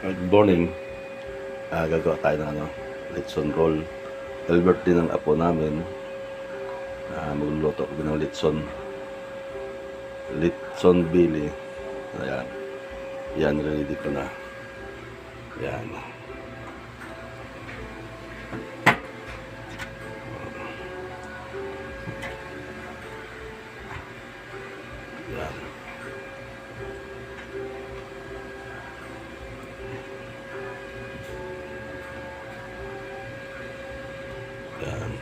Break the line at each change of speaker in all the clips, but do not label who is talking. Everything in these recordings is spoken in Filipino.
Good morning. Gagawa tayo ng litson roll. Albert din ang apo namin. Magluluto ko ng litson. Litson Billy. Ayan. Yan, ready ko na. Yan. Yan. Yan.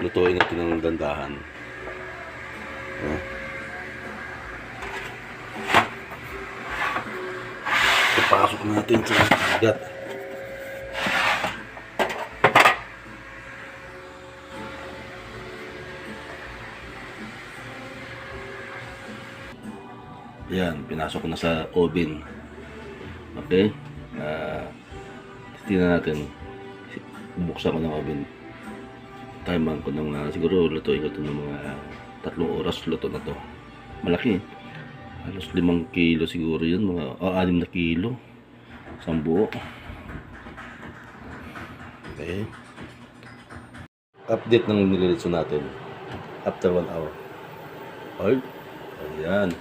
Lutuin natin ng dandahan. Ipasok natin sa kagat. Yan, pinasok ko na sa oven. Okay? Tingnan natin. Buksan ko ng oven. Timean ko ng siguro lutuin ko ito ng mga 3 oras. Luto na to. Malaki. Halos 5 kilo siguro yun. Mga 6 na kilo. Isang buo. Okay. Update ng nililitso natin. After 1 hour. Alright. Ayan.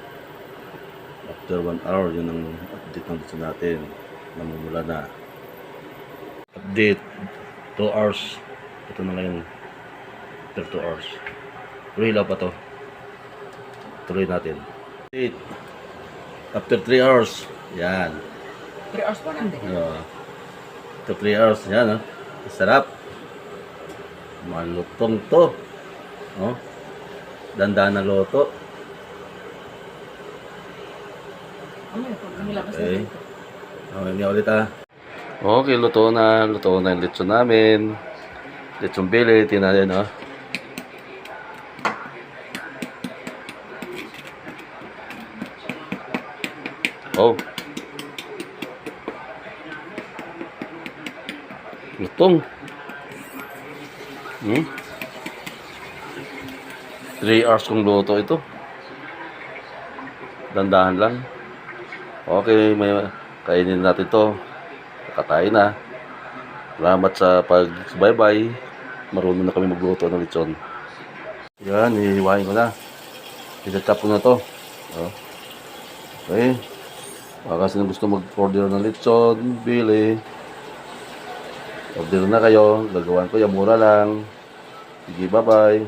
After 1 hour, yun ang update ng litso natin. Namumula na. Update 2 hours. Ito na ngayon. After 2 hours. Pero hilaw pa to. Tuloy natin. Update. After 3 hours. Yan.
3 hours pa nandun.
After 3 hours. Yan. Sarap. Malutong to. Dandan na loto. Okay. Mamaya ulit Okay, luto na yung litson namin. Litson Billy, tingnan natin Lutong. 3 hours kong luto ito. Dandahan lang. Okay, may kainin natin to. Kakain na. Salamat sa pag-bye-bye. Marunong na kami magluto ng litson. Yan, hihiwain ko na. Itatap ko na to. Okay. Baka sino gusto mag-order ng litson, Billy. Order na kayo. Gagawin ko yan, mura lang. Sige, bye-bye.